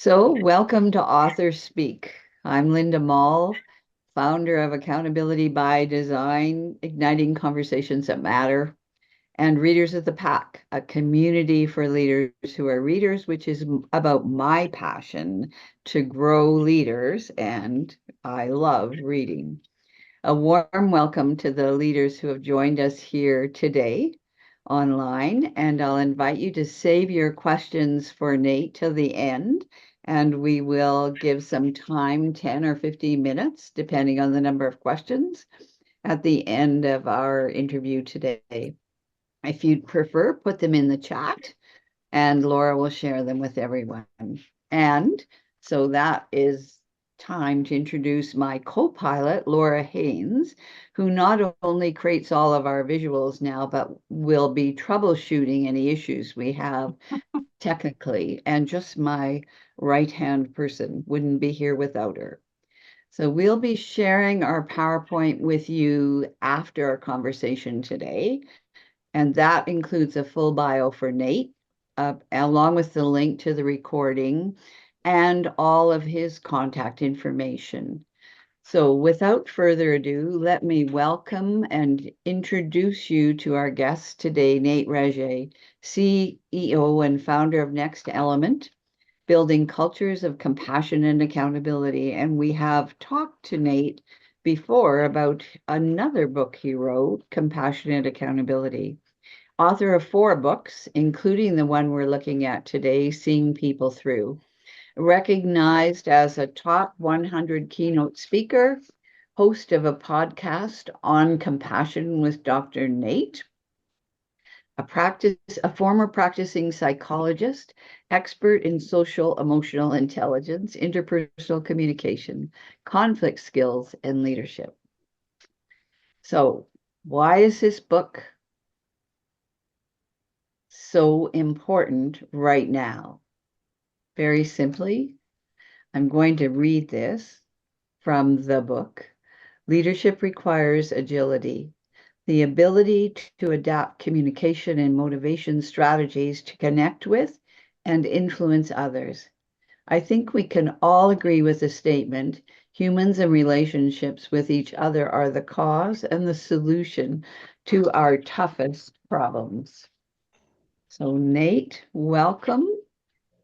So, welcome to Author Speak. I'm Linda Maul, founder of Accountability by Design, igniting conversations that matter, and Readers of the Pack, a community for leaders who are readers, which is about my passion to grow leaders, and I love reading. A warm welcome to the leaders who have joined us here today online, and I'll invite you to save your questions for Nate till the end, and we will give some time, 10 or 15 minutes, depending on the number of questions, at the end of our interview today. If you'd prefer, put them in the chat, and Laura will share them with everyone. And so that is time to introduce my co-pilot, Laura Haynes, who not only creates all of our visuals now, but will be troubleshooting any issues we have technically, and just my right-hand person, wouldn't be here without her. So we'll be sharing our PowerPoint with you after our conversation today, and that includes a full bio for Nate, along with the link to the recording and all of his contact information. So without further ado, let me welcome and introduce you to our guest today, Nate Regier, CEO and founder of Next Element, building cultures of compassion and accountability. And we have talked to Nate before about another book he wrote, Compassionate Accountability. Author of 4 books, including the one we're looking at today, Seeing People Through. Recognized as a top 100 keynote speaker, host of a podcast on compassion with Dr. Nate, a former practicing psychologist, expert in social emotional intelligence, interpersonal communication, conflict skills, and leadership. So, why is this book so important right now? Very simply, I'm going to read this from the book. Leadership requires agility, the ability to adapt communication and motivation strategies to connect with and influence others. I think we can all agree with the statement, humans and relationships with each other are the cause and the solution to our toughest problems. So Nate, welcome.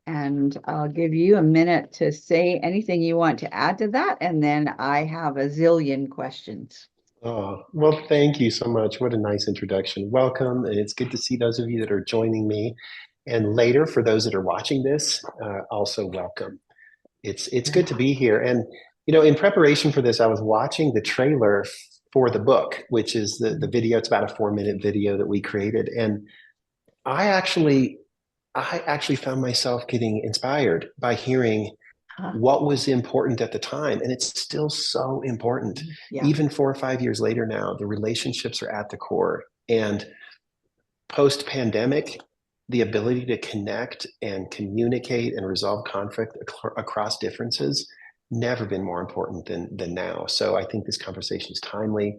And I'll give you a minute to say anything you want to add to that. And then I have a zillion questions. Oh, well, thank you so much. What a nice introduction. Welcome. And it's good to see those of you that are joining me. And later, for those that are watching this, also welcome. It's good to be here. And, in preparation for this, I was watching the trailer for the book, which is the video. It's about a 4-minute video that we created. And I actually, I actually found myself getting inspired by hearing Uh, what was important at the time. And it's still so important. yeah. Even 4 or 5 years later now, the relationships are at the core. And post pandemic, the ability to connect and communicate and resolve conflict across differences never been more important than now. So I think this conversation is timely.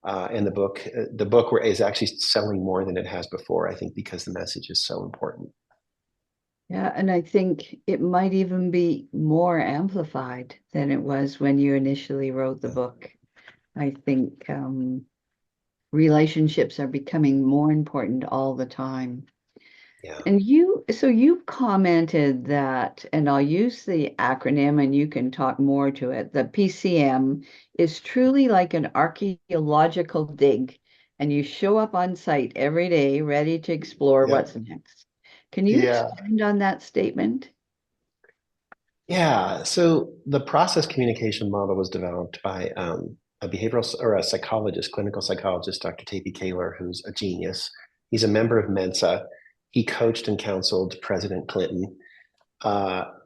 And the book is actually selling more than it has before. I think because the message is so important. Yeah. And I think it might even be more amplified than it was when you initially wrote the book. I think relationships are becoming more important all the time. Yeah. And so you've commented that, and I'll use the acronym and you can talk more to it. The PCM is truly like an archaeological dig, and you show up on site every day ready to explore Yeah. what's next. Can you Yeah. expand on that statement? Yeah. So the process communication model was developed by a behavioral or a psychologist, clinical psychologist, Dr. T.P. Kaler, who's a genius. He's a member of Mensa. He coached and counseled President Clinton,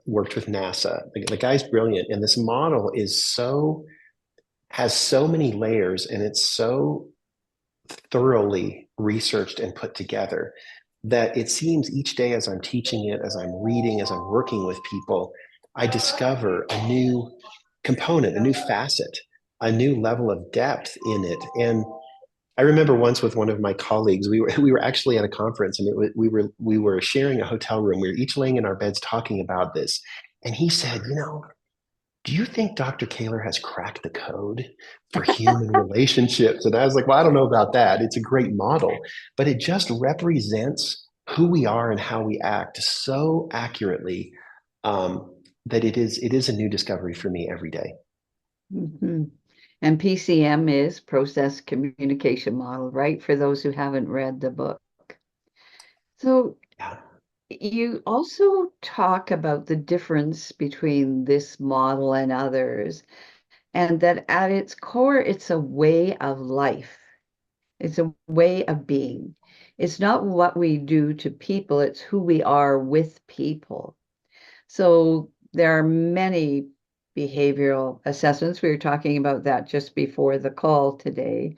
worked with NASA. The guy's brilliant. And this model has so many layers, and it's so thoroughly researched and put together that it seems each day as I'm teaching it, as I'm reading, as I'm working with people, I discover a new component, a new facet, a new level of depth in it. And I remember once with one of my colleagues, we were actually at a conference, and we were sharing a hotel room. We were each laying in our beds talking about this. And he said, do you think Dr. Kaler has cracked the code for human relationships? And I was like, well, I don't know about that. It's a great model, but it just represents who we are and how we act so accurately, that it is a new discovery for me every day. Mhm. And PCM is process communication model, right? For those who haven't read the book. So Yeah. you also talk about the difference between this model and others, and that at its core, it's a way of life. It's a way of being. It's not what we do to people, it's who we are with people. So there are many behavioral assessments. We were talking about that just before the call today.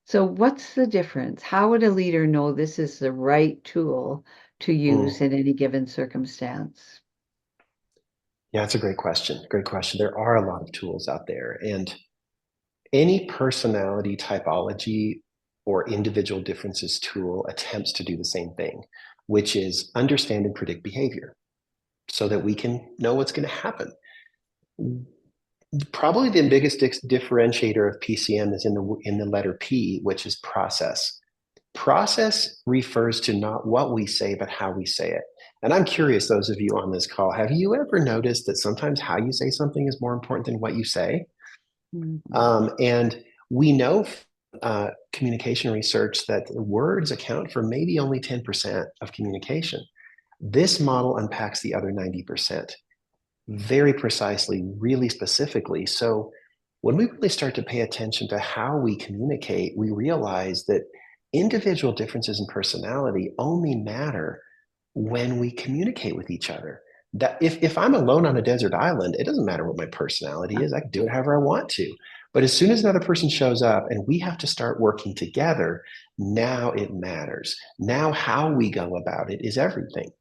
So what's the difference? How would a leader know this is the right tool to use Mm. in any given circumstance? Yeah, it's a great question. Great question. There are a lot of tools out there, and any personality typology or individual differences tool attempts to do the same thing, which is understand and predict behavior so that we can know what's going to happen. Probably the biggest differentiator of PCM is in the letter P, which is process. Process refers to not what we say, but how we say it. And I'm curious, those of you on this call, have you ever noticed that sometimes how you say something is more important than what you say? Mhm. And we know communication research that words account for maybe only 10% of communication. This model unpacks the other 90% very precisely, really specifically. So when we really start to pay attention to how we communicate, we realize that individual differences in personality only matter when we communicate with each other. That if I'm alone on a desert island, it doesn't matter what my personality is. I can do it however I want to. But as soon as another person shows up and we have to start working together, now it matters. Now how we go about it is everything.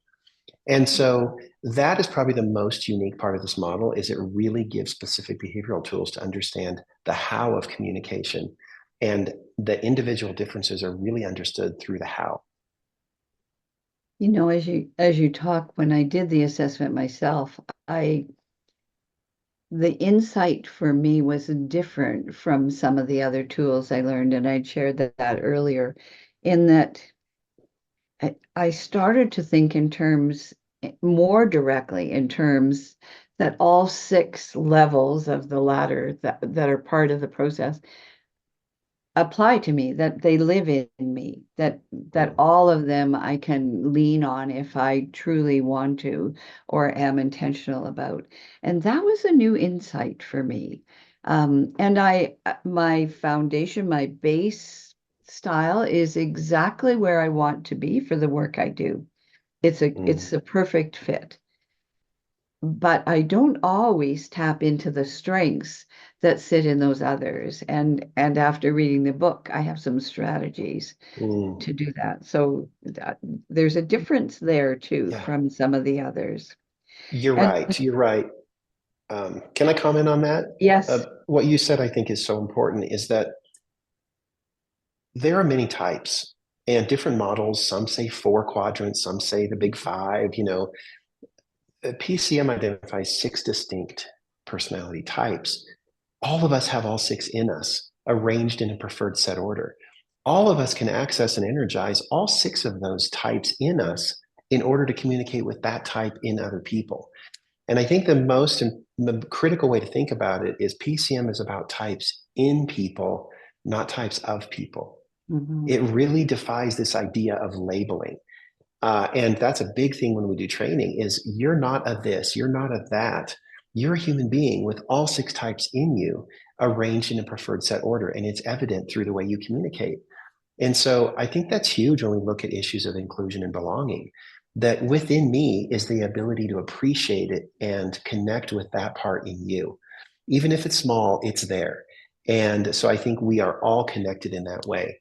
And so that is probably the most unique part of this model is it really gives specific behavioral tools to understand the how of communication. And the individual differences are really understood through the how. As you talk, when I did the assessment myself, I the insight for me was different from some of the other tools I learned, and I'd shared that earlier, in that I started to think in terms more directly in terms that all six levels of the ladder that are part of the process apply to me, that they live in me, that Mm, all of them I can lean on if I truly want to or am intentional about. And that was a new insight for me. And my foundation, my base style is exactly where I want to be for the work I do. It's mm, a perfect fit, but I don't always tap into the strengths that sit in those others. And after reading the book, I have some strategies mm. to do that. So there's a difference there too Yeah, from some of the others. you're And right. You're right. Can I comment on that? yes, What you said, I think, is so important is that there are many types and different models. Some say four quadrants, some say the big five. PCM identifies six distinct personality types. All of us have all six in us, arranged in a preferred set order. All of us can access and energize all six of those types in us in order to communicate with that type in other people. And I think the critical way to think about it is PCM is about types in people, not types of people. It mhm, really defies this idea of labeling. And that's a big thing when we do training is you're not a this, you're not a that. You're a human being with all six types in you arranged in a preferred set order. And it's evident through the way you communicate. And so I think that's huge when we look at issues of inclusion and belonging, that within me is the ability to appreciate it and connect with that part in you. Even if it's small, it's there. And so I think we are all connected in that way.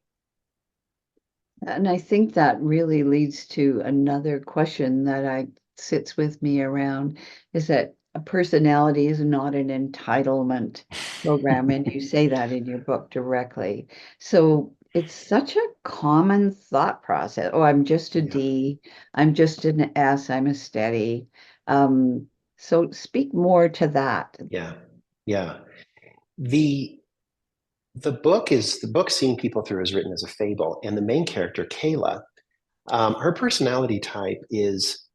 and I think that really leads to another question that I sits with me around is that a personality is not an entitlement program, and you say that in your book directly. So it's such a common thought process. Oh, I'm just a Yeah. D, I'm just an S, I'm a steady. Um, So speak more to that. Yeah. Yeah. The the book Seeing People Through is written as a fable, and the main character, Kayla, her personality type is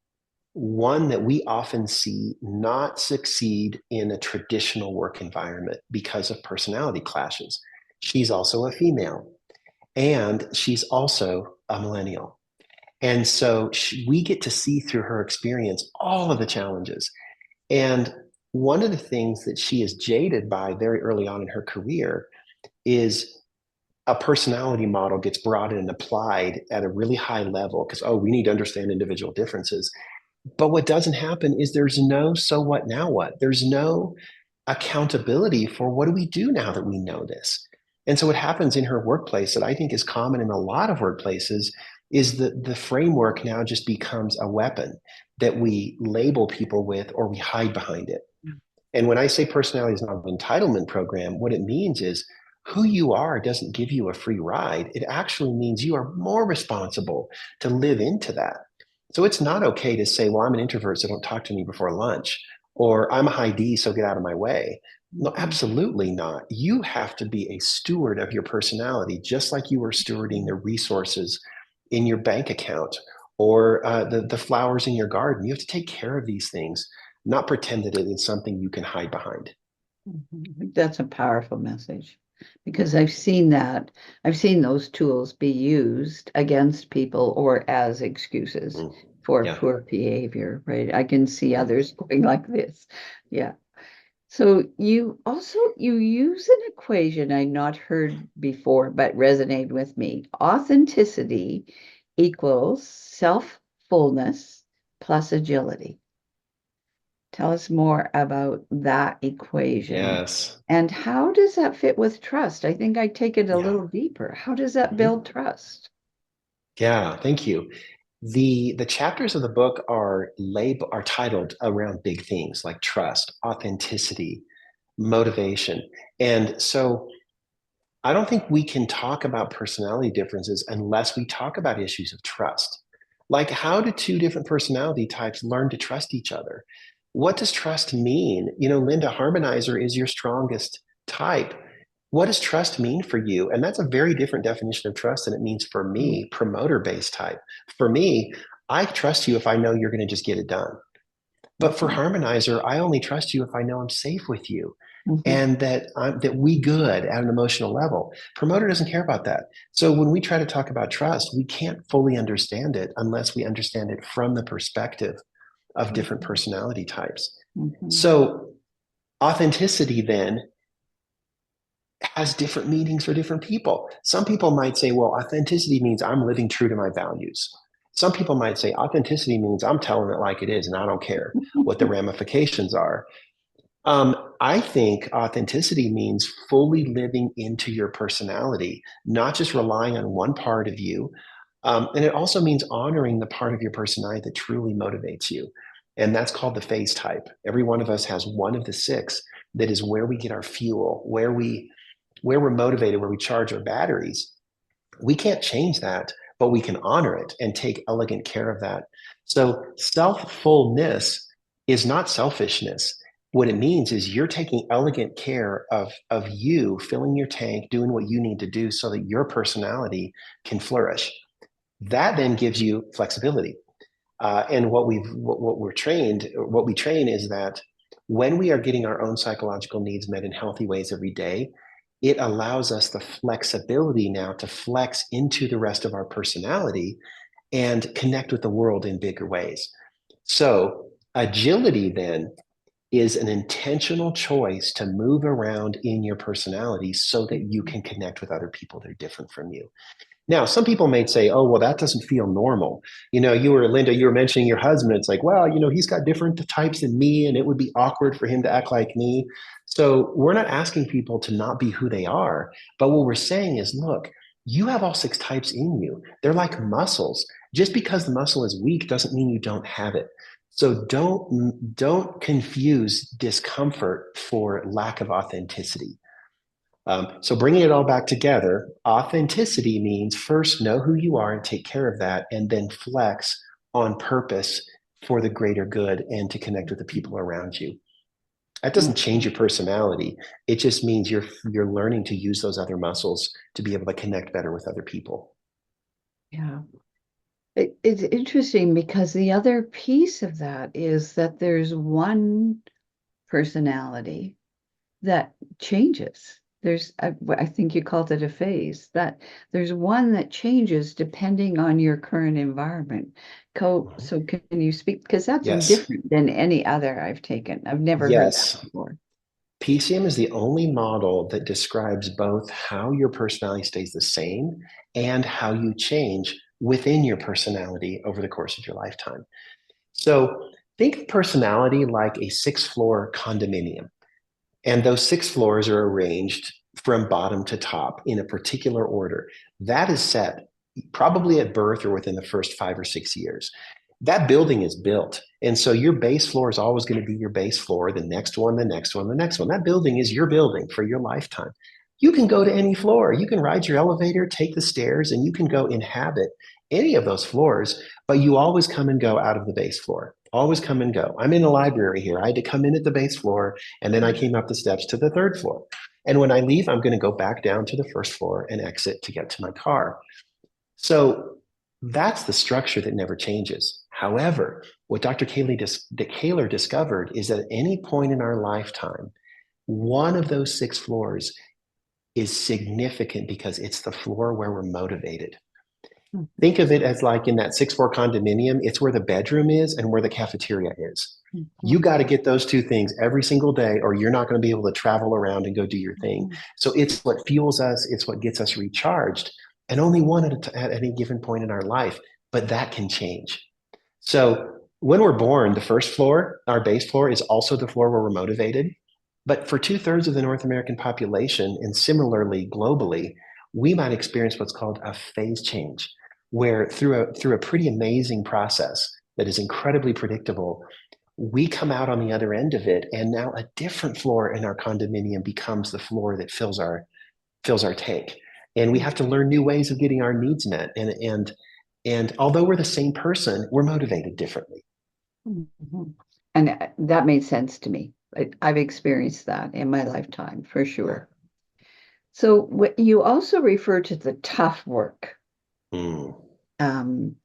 one that we often see not succeed in a traditional work environment because of personality clashes. She's also a female, and she's also a millennial. And so we get to see through her experience all of the challenges. And one of the things that she is jaded by very early on in her career is a personality model gets brought in and applied at a really high level because, oh, we need to understand individual differences. But what doesn't happen is there's no so what, now what? There's no accountability for what do we do now that we know this? And so what happens in her workplace that I think is common in a lot of workplaces is that the framework now just becomes a weapon that we label people with or we hide behind it. And when I say personality is not an entitlement program, what it means is who you are doesn't give you a free ride. It actually means you are more responsible to live into that. So it's not okay to say, well, I'm an introvert, so don't talk to me before lunch, or I'm a high D, so get out of my way. No, absolutely not. You have to be a steward of your personality, just like you are stewarding the resources in your bank account or the flowers in your garden. You have to take care of these things, not pretend that it is something you can hide behind. That's a powerful message because I've seen that. I've seen those tools be used against people or as excuses Mm, for yeah. poor behavior, right? I can see Mm, others going like this. Yeah. So you use an equation I'd not heard before, but resonated with me. Authenticity equals self-fullness plus agility. Tell us more about that equation. yes. And how does that fit with trust? I think I take it a Yeah. little deeper. How does that Mhm. build trust? Yeah. Thank you. The chapters of the book are titled around big things like trust, authenticity, motivation. And so I don't think we can talk about personality differences unless we talk about issues of trust. Like, how do two different personality types learn to trust each other? What does trust mean? You know, Linda, harmonizer is your strongest type. What does trust mean for you? And that's a very different definition of trust than it means for me, promoter based type. For me, I trust you if I know you're going to just get it done. But for Mhm, harmonizer, I only trust you if I know I'm safe with you mhm, and that we good at an emotional level. Promoter doesn't care about that. So when we try to talk about trust, we can't fully understand it unless we understand it from the perspective of different mhm, personality types. mhm, So authenticity then has different meanings for different people. Some people might say, well, authenticity means I'm living true to my values. Some people might say authenticity means I'm telling it like it is and I don't care what the ramifications are. I think authenticity means fully living into your personality, not just relying on one part of you. And it also means honoring the part of your personality that truly motivates you. And that's called the phase type. Every one of us has one of the six that is where we get our fuel, where we're motivated, where we charge our batteries. We can't change that, but we can honor it and take elegant care of that. So self-fullness is not selfishness. What it means is you're taking elegant care of you, filling your tank, doing what you need to do so that your personality can flourish. That then gives you flexibility. And what we're trained, what we train is that when we are getting our own psychological needs met in healthy ways every day, it allows us the flexibility now to flex into the rest of our personality and connect with the world in bigger ways. So agility then is an intentional choice to move around in your personality so that you mhm, can connect with other people that are different from you. Now, some people may say, oh, well, that doesn't feel normal. You know, Linda, you were mentioning your husband. It's like, well, you know, he's got different types than me, and it would be awkward for him to act like me. So we're not asking people to not be who they are. But what we're saying is, look, you have all six types in you. They're like muscles. Just because the muscle is weak doesn't mean you don't have it. So don't confuse discomfort for lack of authenticity. So bringing it all back together, authenticity means first know who you are and take care of that, and then flex on purpose for the greater good and to connect with the people around you. That doesn't change Mhm. your personality. It just means you're learning to use those other muscles to be able to connect better with other people. Yeah. It's interesting because the other piece of that is that there's one personality that changes. I think you called it a phase, that there's one that changes depending on your current environment. Mhm. So can you speak? Because that's Yes. different than any other I've taken. I've never heard that Yes. before. PCM is the only model that describes both how your personality stays the same and how you change within your personality over the course of your lifetime. So think of personality like a six-floor condominium. And those six floors are arranged from bottom to top in a particular order. That is set probably at birth or within the first 5 or 6 years. That building is built. And so your base floor is always going to be your base floor, the next one, the next one, the next one. That building is your building for your lifetime. You can go to any floor. You can ride your elevator, take the stairs, and you can go inhabit any of those floors, but you always come and go out of the base floor. Always come and go. I'm in the library here. I had to come in at the base floor and then I came up the steps to the third floor. And when I leave, I'm going to go back down to the first floor and exit to get to my car. So that's the structure that never changes. However, what Kaler discovered is that at any point in our lifetime, one of those six floors is significant because it's the floor where we're motivated. Mhm. Think of it as like in that six floor condominium, it's where the bedroom is and where the cafeteria is. You Mhm. got to get those two things every single day, or you're not going to be able to travel around and go do your thing. Mhm. So it's what fuels us, it's what gets us recharged, and only one at any given point in our life. But that can change. So when we're born, the first floor, our base floor, is also the floor where we're motivated. But for two-thirds of the North American population, and similarly globally, we might experience what's called a phase change, where through a pretty amazing process that is incredibly predictable, we come out on the other end of it, and now a different floor in our condominium becomes the floor that fills our tank. And we have to learn new ways of getting our needs met. And although we're the same person, we're motivated differently. Mhm. And that made sense to me. I've experienced that in my lifetime for Yeah. sure. So you also refer to the tough work. Mm,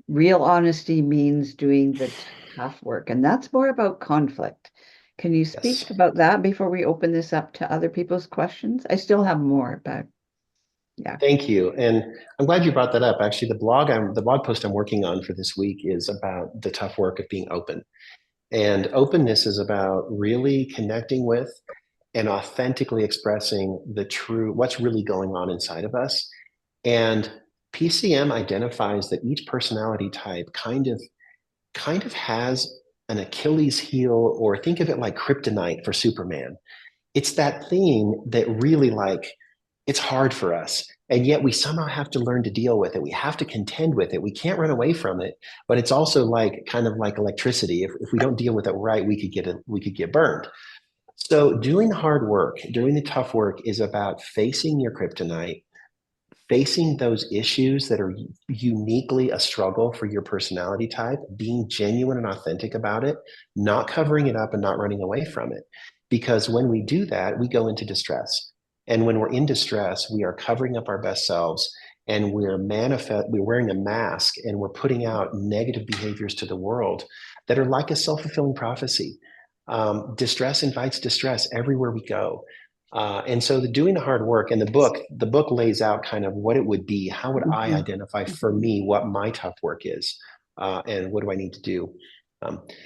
Real honesty means doing the tough work, and that's more about conflict. Can you yes. speak about that before we open this up to other people's questions? I still have more, but yeah. Thank you. And I'm glad you brought that up. Actually, the blog post I'm working on for this week is about the tough work of being open. And openness is about really connecting with and authentically expressing what's really going on inside of us. And PCM identifies that each personality type kind of has an Achilles heel, or think of it like kryptonite for Superman. It's that thing that really it's hard for us. And yet we somehow have to learn to deal with it. We have to contend with it. We can't run away from it. But it's also like kind of like electricity. If we don't deal with it right, we could get burned. So doing the hard work, doing the tough work is about facing your kryptonite, facing those issues that are uniquely a struggle for your personality type, being genuine and authentic about it, not covering it up and not running away from it. Because when we do that, we go into distress. And when we're in distress, we are covering up our best selves and we're wearing a mask and we're putting out negative behaviors to the world that are like a self-fulfilling prophecy. Distress invites distress everywhere we go. And so doing the hard work, and the book lays out kind of what it would be. How would I Mhm. identify for Mhm. me what my tough work is, and what do I need to do?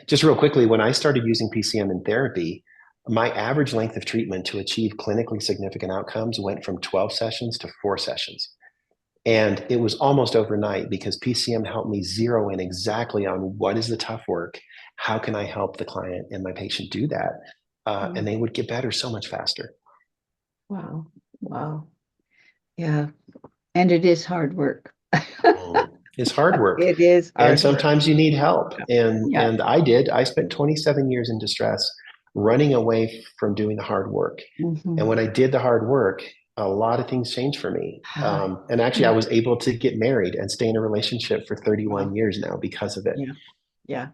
Just real quickly, when I started using PCM in therapy, my average length of treatment to achieve clinically significant outcomes went from 12 sessions to 4 sessions. And it was almost overnight because PCM helped me zero in exactly on what is the tough work, how can I help the client and my patient do that, and Mhm. they would get better so much faster. Wow. Wow. Yeah. And it is hard work. It's hard work. It is And hard work. sometimes you need help. Yeah. And Yeah. and I did. I spent 27 years in distress running away from doing the hard work. And Mhm. when I did the hard work, a lot of things changed for me. Ah, And actually, I yeah. was able to get married and stay in a relationship for Wow. 31 years now because of it. Yeah. Yeah.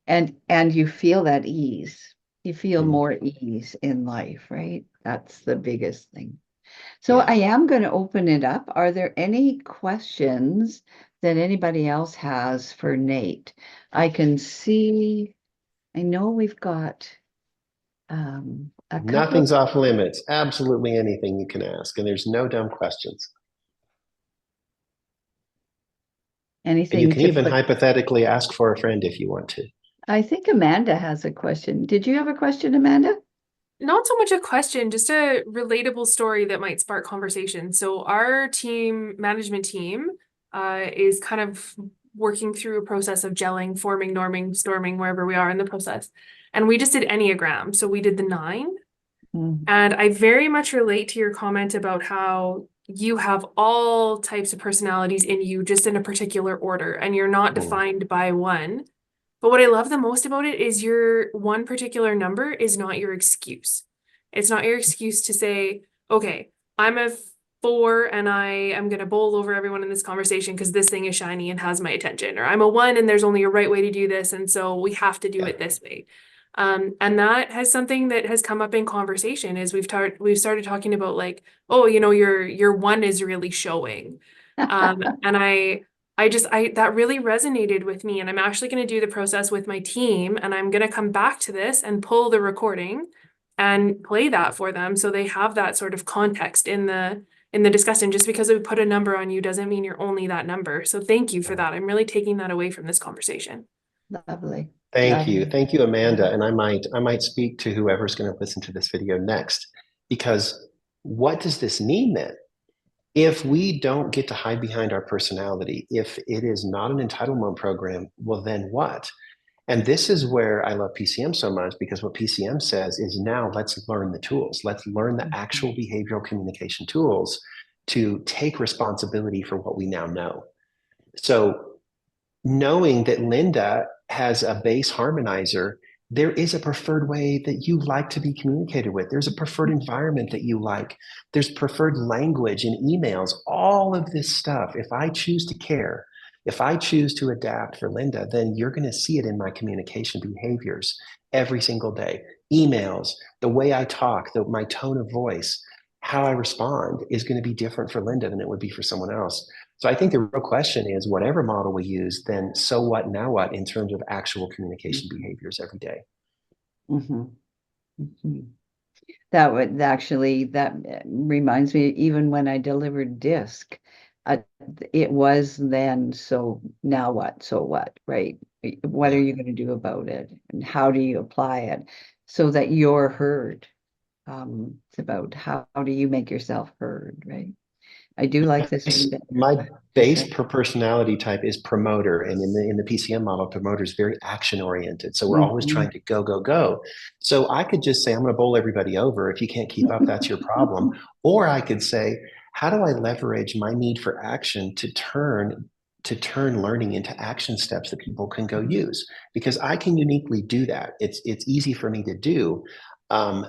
And you feel that ease. You feel Mm, more ease in life, right? That's the biggest thing. So yeah. I am going to open it up. Are there any questions that anybody else has for Nate? I can see, I know we've got a couple of Nothing's off limits. Absolutely anything you can ask, and there's no dumb questions. And you anything can to even put. hypothetically ask for a friend if you want to. I think Amanda has a question. Did you have a question, Amanda? Not so much a question, just a relatable story that might spark conversation. So our management team, is kind of working through a process of gelling, forming, norming, storming, wherever we are in the process. And we just did Enneagram. So we did the 9. Mm, And I very much relate to your comment about how you have all types of personalities in you, just in a particular order, and you're not Mm, defined by one. But what I love the most about it is your one particular number is not your excuse. It's not your excuse to say, okay, I'm a 4 and I am going to bowl over everyone in this conversation because this thing is shiny and has my attention. Or I'm a 1 and there's only a right way to do this. And so we have to do yeah. it this way. And that has something that has come up in conversation is we've started talking about like, oh, your 1 is really showing. And I that really resonated with me. And I'm actually going to do the process with my team. And I'm going to come back to this and pull the recording and play that for them so they have that sort of context in the discussion. Just because we put a number on you doesn't mean you're only that number. So thank you for that. I'm really taking that away from this conversation. lovely. Thank you. Lovely. Thank you, Amanda. And I might speak to whoever's going to listen to this video next, because what does this mean then? If we don't get to hide behind our personality, if it is not an entitlement program, well, then what? And this is where I love PCM so much, because what PCM says is now let's learn the tools. Let's learn the Mhm. actual behavioral communication tools to take responsibility for what we now know. So knowing that Linda has a base harmonizer, there is a preferred way that you like to be communicated with. There's a preferred environment that you like. There's preferred language in emails, all of this stuff. If I choose to care, if I choose to adapt for Linda, then you're going to see it in my communication behaviors every single day. Emails, the way I talk, my tone of voice, how I respond is going to be different for Linda than it would be for someone else. So I think the real question is whatever model we use, then so what, now what in terms of actual communication behaviors every day? Mhm. Mhm. That would actually, that reminds me, even when I delivered disc, uh, it was then, so now what? So what, right? What are Yeah. you going to do about it? And how do you apply it so that you're heard? It's about how do you make yourself heard, right? I do like this feedback. My base per personality type is promoter, and in the PCM model, promoter is very action oriented. So we're always Mhm. trying to go, go, go. So I could just say, I'm going to bowl everybody over. If you can't keep up, that's your problem. Or I could say, how do I leverage my need for action to turn learning into action steps that people can go use? Because I can uniquely do that. It's easy for me to do, um,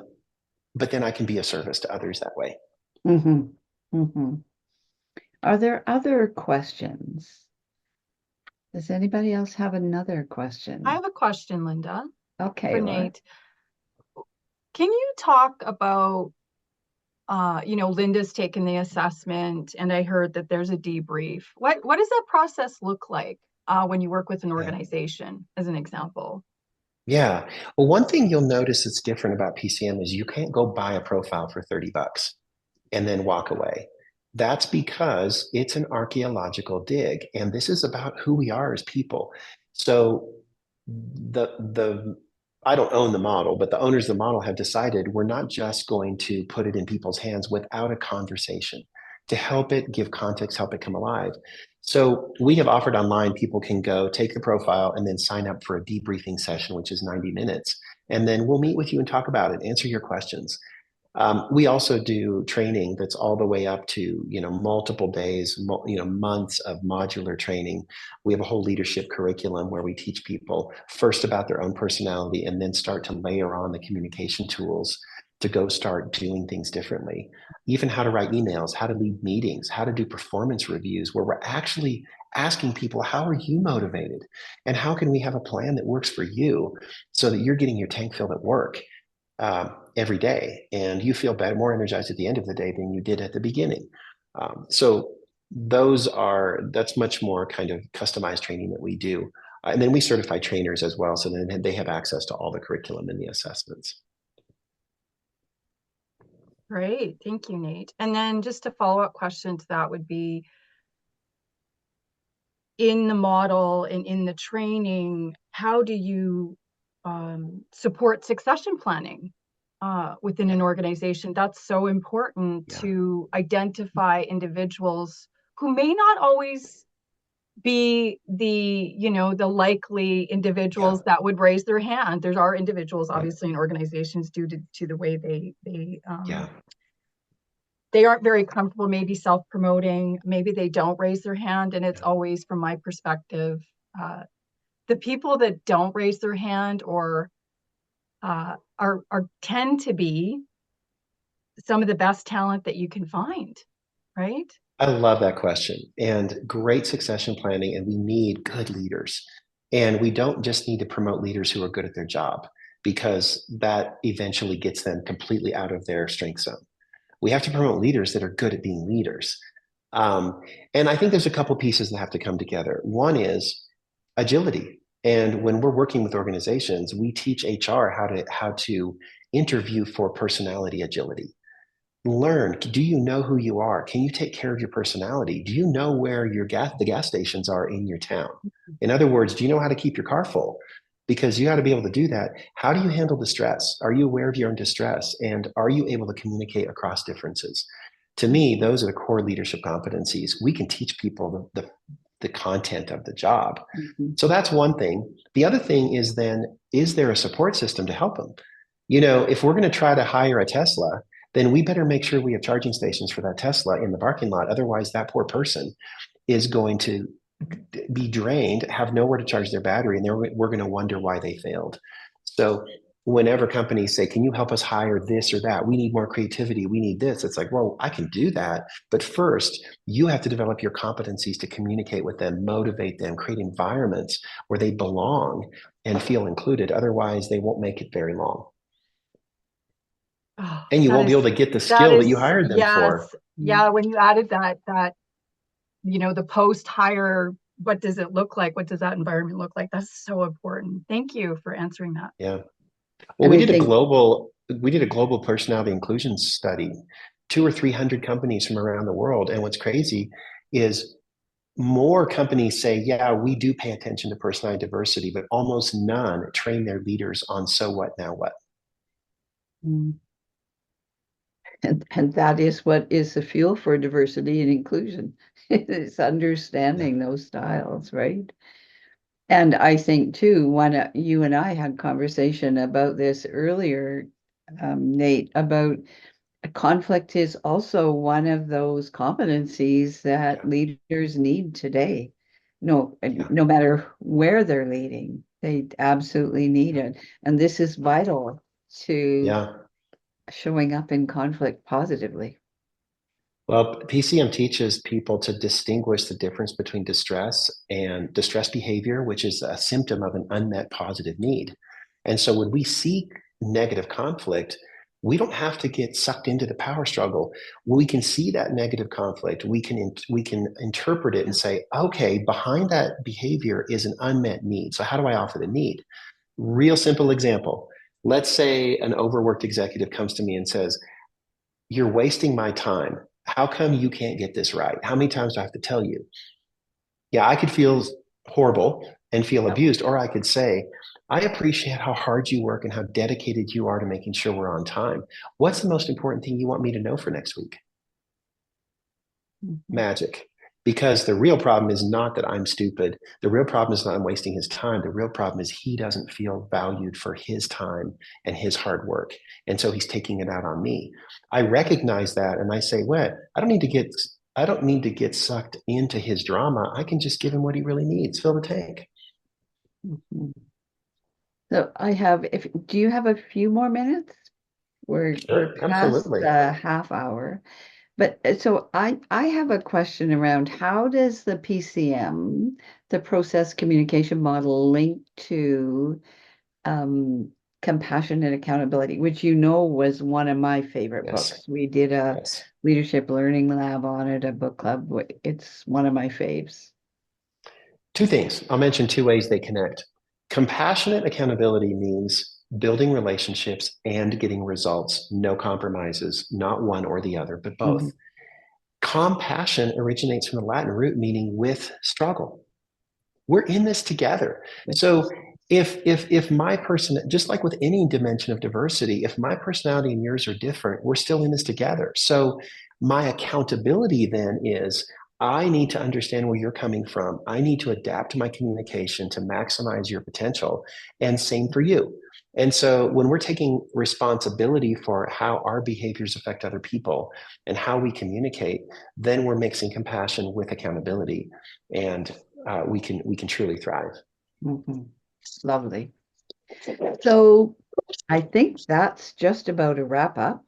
but then I can be of service to others that way. Mhm. Mhm. Are there other questions? Does anybody else have another I question? have a question, Linda, for Okay, Laura. Nate. Can you talk about, Linda's taken the assessment, and I heard that there's a debrief. What does that process look like when you work with an Yeah. organization, as an example? Yeah. Well, one thing you'll notice that's different about PCM is you can't go buy a profile for $30 and then walk away. That's because it's an archaeological dig, and this is about who we are as people. So the I don't own the model, but the owners of the model have decided we're not just going to put it in people's hands without a conversation to help it give context, help it come alive. So we have offered online, people can go take the profile and then sign up for a debriefing session, which is 90 minutes. And then we'll meet with you and talk about it, answer your questions. We also do training that's all the way up to multiple days, months of modular training. We have a whole leadership curriculum where we teach people first about their own personality and then start to layer on the communication tools to go start doing things differently. Even how to write emails, how to lead meetings, how to do performance reviews, where we're actually asking people, how are you motivated? And how can we have a plan that works for you so that you're getting your tank filled at work every day and you feel better, more energized at the end of the day than you did at the beginning. So that's much more kind of customized training that we do. And then we certify trainers as well, so then they have access to all the curriculum and the assessments. Great. Thank you, Nate. And then just a follow-up question to that would be, in the model and in the training, how do you support succession planning within an organization? That's so important to identify individuals who may not always be the likely individuals that would raise their hand. There are individuals, obviously, in organizations due to the way they aren't very comfortable, maybe self-promoting, maybe they don't raise their hand. And it's always, from my perspective, the people that don't raise their hand or are tend to be some of the best talent that you can find, right? I love that question, and great succession planning. And we need good leaders. And we don't just need to promote leaders who are good at their job, because that eventually gets them completely out of their strength zone. We have to promote leaders that are good at being leaders. And I think there's a couple pieces that have to come together. One is agility. And when we're working with organizations, we teach HR how to interview for personality agility. Learn, do you know who you are? Can you take care of your personality? Do you know where the gas stations are in your town? In other words, do you know how to keep your car full? Because you got to be able to do that. How do you handle distress? Are you aware of your own distress? And are you able to communicate across differences? To me, those are the core leadership competencies. We can teach people the content of the job. So that's one thing. The other thing is then, is there a support system to help them? If we're going to try to hire a Tesla, then we better make sure we have charging stations for that Tesla in the parking lot. Otherwise, that poor person is going to be drained, have nowhere to charge their battery, and we're going to wonder why they failed. So whenever companies say, can you help us hire this or that? We need more creativity. We need this. It's like, well, I can do that. But first, you have to develop your competencies to communicate with them, motivate them, create environments where they belong and feel included. Otherwise, they won't make it very long. Oh, and you won't be able to get the skill that you hired them for. Yeah, when you added that the post-hire, what does it look like? What does that environment look like? That's so important. Thank you for answering that. Yeah. Well, we did a global personality inclusion study, 200 or 300 companies from around the world. And what's crazy is more companies say, yeah, we do pay attention to personality diversity, but almost none train their leaders on so what, now what. And that is what is the fuel for diversity and inclusion. It's understanding those styles, right? And I think too, you and I had conversation about this earlier, Nate, about conflict is also one of those competencies that leaders need today. No matter where they're leading, they absolutely need it. And this is vital to showing up in conflict positively. Well, PCM teaches people to distinguish the difference between distress and distress behavior, which is a symptom of an unmet positive need. And so when we see negative conflict, we don't have to get sucked into the power struggle. We can see that negative conflict. We can interpret it and say, okay, behind that behavior is an unmet need. So how do I offer the need? Real simple example. Let's say an overworked executive comes to me and says, you're wasting my time. How come you can't get this right? How many times do I have to tell you? Yeah, I could feel horrible and feel abused, or I could say, I appreciate how hard you work and how dedicated you are to making sure we're on time. What's the most important thing you want me to know for next week? Magic. Because the real problem is not that I'm stupid. The real problem is not I'm wasting his time. The real problem is he doesn't feel valued for his time and his hard work. And so he's taking it out on me. I recognize that and I say, well, I don't need to get sucked into his drama. I can just give him what he really needs. Fill the tank. So do you have a few more minutes? We're Sure, past absolutely. the half hour. But so I have a question around how does the PCM, the process communication model, link to um, compassion and accountability, which was one of my favorite Yes, books. We did a yes. leadership learning lab on it, a book club. It's one of my faves. Two things. I'll mention two ways they connect. Compassionate accountability means building relationships and getting results, no compromises, not one or the other, but both. Mhm. Compassion originates from the Latin root meaning with struggle. We're in this together. So if my person, just like with any dimension of diversity, if my personality and yours are different, we're still in this together. So my accountability then is I need to understand where you're coming from. I need to adapt my communication to maximize your potential, and same for you. And so when we're taking responsibility for how our behaviors affect other people and how we communicate, then we're mixing compassion with accountability. And we can truly thrive. Mhm. Lovely. So I think that's just about a wrap up,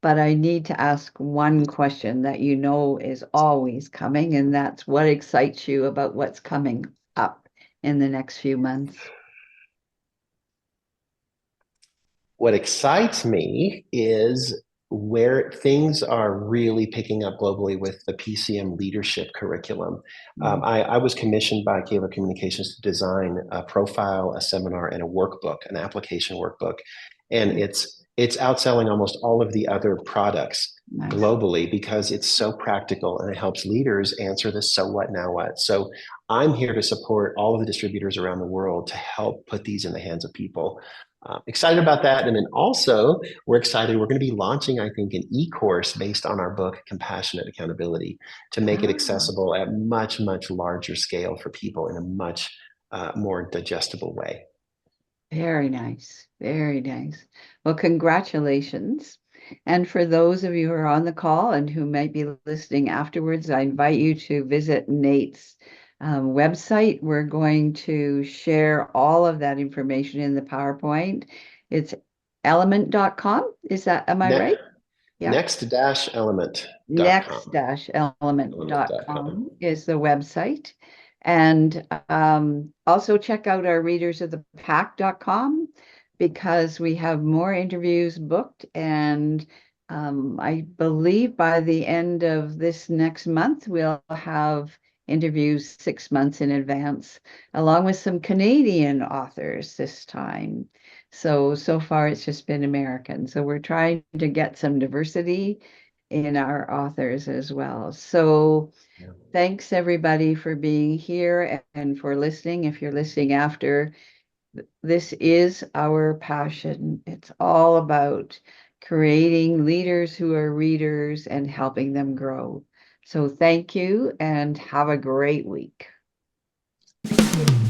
but I need to ask one question that you know is always coming, and that's what excites you about what's coming up in the next few months? What excites me is where things are really picking up globally with the PCM leadership curriculum. I was commissioned by Kayla Communications to design a profile, a seminar, and a workbook, an application workbook, and it's outselling almost all of the other products Nice. globally because it's so practical and it helps leaders answer the so what now what. So I'm here to support all of the distributors around the world to help put these in the hands of people. Excited about that. And then also, we're excited. We're going to be launching, I think, an e-course based on our book, Compassionate Accountability, to make it accessible at much, much larger scale for people in a much more digestible way. Very nice. Very nice. Well, congratulations. And for those of you who are on the call and who might be listening afterwards, I invite you to visit Nate's website. We're going to share all of that information in the PowerPoint. It's element.com. Am I right? Yeah. Next-element.com. Next-element.com is the website. And also check out our readersofthepack.com because we have more interviews booked. And I believe by the end of this next month, we'll have interviews 6 months in advance, along with some Canadian authors this time. So far it's just been American. So we're trying to get some diversity in our authors as well. So thanks everybody for being here and for listening. If you're listening after, this is our passion. It's all about creating leaders who are readers and helping them grow. So thank you and have a great week. Thank you.